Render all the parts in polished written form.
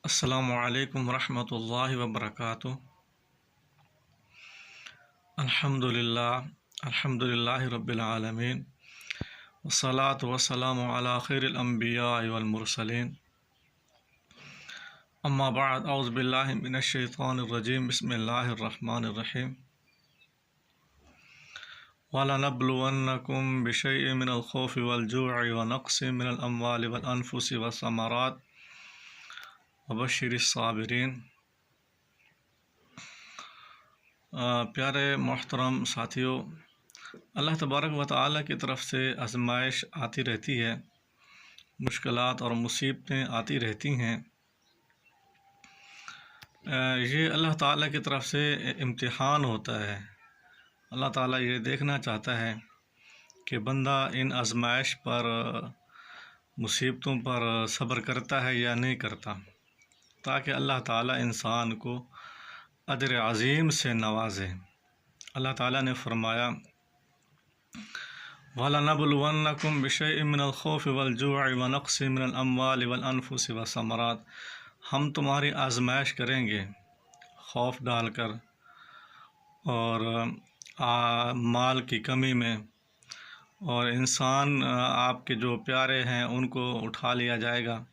अस्सलामु अलैकुम रहमतुल्लाहि व बरकातुहू। अल्हम्दुलिल्लाहि रब्बिल आलमीन वस्सलातु वस्सलामु अला खैरिल अंबिया वल मुरसलीन। अम्मा बाद औज़ु बिल्लाहि मिनश शैतानिर रजीम बिस्मिल्लाहिर रहमानिर रहीम। वलनब्लुवन्नकुम बिशैइन मिनल खौफि वल जू'i व नक़्सिन मिनल अम्वालि वल अनफुसि वस्समरात वबश्शिरिस साबिरीन। प्यारे मोहतरम साथियों, अल्लाह तबारक व तआला की तरफ से आजमाइश आती रहती है, मुश्किलात और मुसीबतें आती रहती हैं। ये अल्लाह ताला की तरफ से इम्तिहान होता है। अल्लाह ताला ये देखना चाहता है कि बंदा इन आजमाइश पर, मुसीबतों पर सब्र करता है या नहीं करता, ताकि अल्लाह ताला इंसान को अजर अज़ीम से नवाजे। अल्लाह ताला ने फरमाया, वलनब्लुवन्नकुम बिशैइन मिनल खौफि वल जू'i व नक़्सिन मिनल अम्वालि वल अनफुसि वस्समरात। हम तुम्हारी आजमाइश करेंगे खौफ डालकर और माल की कमी में, और इंसान आपके जो प्यारे हैं उनको उठा लिया जाएगा।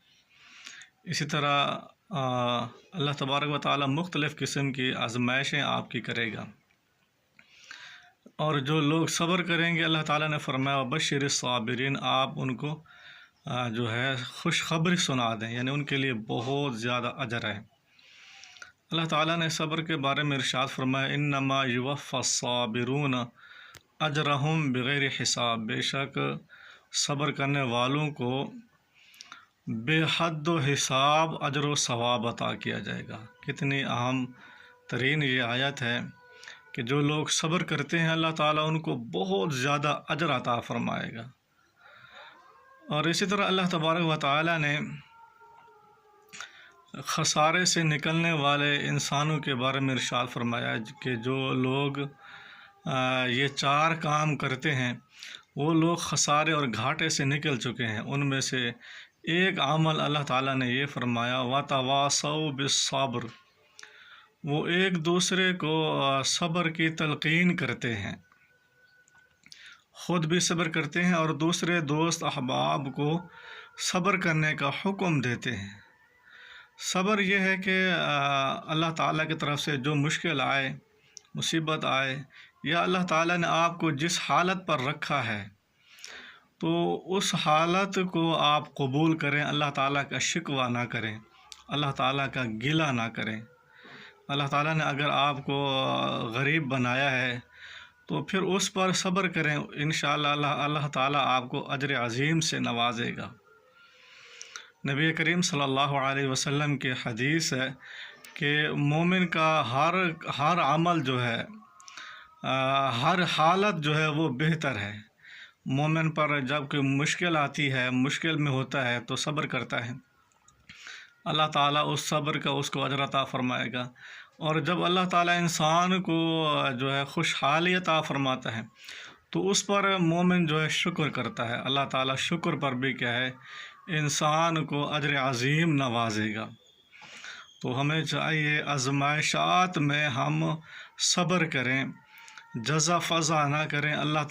इसी तरह अल्लाह तबारक व तआला मुख्तलिफ़ किस्म की आजमाइशें आपकी करेगा। और जो लोग सब्र करेंगे, अल्लाह ताला ने फरमाया वबश्शिरिस साबिरीन, आप उनको जो है खुशखबरी सुना दें, यानी उनके लिए बहुत ज़्यादा अजर है। अल्लाह ताला ने सब्र के बारे में इरशाद फरमाया, इन्नमा युवफ़्फ़स साबिरून अजरहुम बिग़ैरि हिसाब। बेशक सब्र करने वालों को बेहद हिसाब अजर व सवाब अता किया जाएगा। कितनी अहम तरीन ये आयत है कि जो लोग सब्र करते हैं, अल्लाह ताला उनको बहुत ज़्यादा अजर अता फरमाएगा। और इसी तरह अल्लाह तबारक व तआला ने खसारे से निकलने वाले इंसानों के बारे में इरशाद फरमाया कि जो लोग ये चार काम करते हैं, वो लोग खसारे और घाटे से निकल चुके हैं। उनमें से एक अमल अल्लाह ताला ने ये फरमाया, वतवासौ बिस्सब्र, वो एक दूसरे को सब्र की तलकीन करते हैं, ख़ुद भी सब्र करते हैं और दूसरे दोस्त अहबाब को सब्र करने का हुक्म देते हैं। सब्र यह है कि अल्लाह ताला की तरफ से जो मुश्किल आए, मुसीबत आए, या अल्लाह ताला ने आपको जिस हालत पर रखा है, तो उस हालत को आप कबूल करें, अल्लाह ताला का शिकवा ना करें, अल्लाह ताला का गिला ना करें। अल्लाह ताला ने अगर आपको गरीब बनाया है तो फिर उस पर सब्र करें, इंशाअल्लाह अल्लाह ताला आपको अजर अज़ीम से नवाजेगा। नबी करीम सल्लल्लाहु अलैहि वसल्लम की हदीस है कि मोमिन का हर अमल जो है, हर हालत जो है वो बेहतर है। मोमिन पर जब कोई मुश्किल आती है, मुश्किल में होता है, तो सब्र करता है, अल्लाह ताला उस सब्र का उसको अजर अता फरमाएगा। और जब अल्लाह ताला इंसान को जो है खुशहाली अता फरमाता है, तो उस पर मोमिन जो है शुक्र करता है। अल्लाह ताला शुक्र पर भी क्या है, इंसान को अजर अज़ीम नवाजेगा। तो हमें चाहिए आज़माइशात में हम सब्र करें, जज़ा फ़ज़ा ना करें, अल्लाह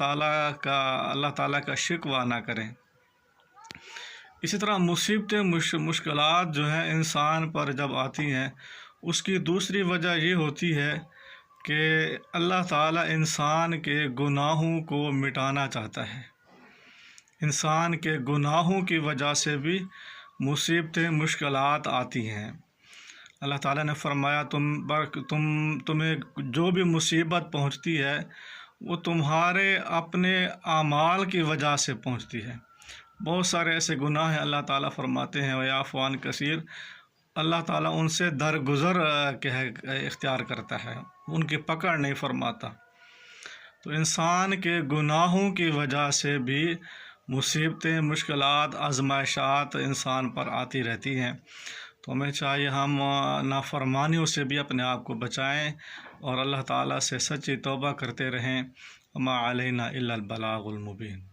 ताला का शिकवा ना करें। इसी तरह मुसीबतें, मुश्किलात जो हैं इंसान पर जब आती हैं, उसकी दूसरी वजह ये होती है कि अल्लाह ताला इंसान के गुनाहों को मिटाना चाहता है। इंसान के गुनाहों की वजह से भी मुसीबतें, मुश्किलात आती हैं। अल्लाह ताला ने फरमाया, तुम्हें जो भी मुसीबत पहुंचती है, वो तुम्हारे अपने आमाल की वजह से पहुंचती है। बहुत सारे ऐसे गुनाह हैं, अल्लाह ताला फरमाते हैं वयाफ़ुअन कसीर, अल्लाह ताला उनसे दरगुज़र इख्तियार करता है, उनकी पकड़ नहीं फरमाता। तो इंसान के गुनाहों की वजह से भी मुसीबतें, मुश्किलात, आज़माइशात इंसान पर आती रहती हैं। तो हमें चाहिए हम नाफरमानियों से भी अपने आप को बचाएं और अल्लाह ताला से सच्ची तौबा करते रहें। मा अलैना इल्लल बलागुल मुबीन।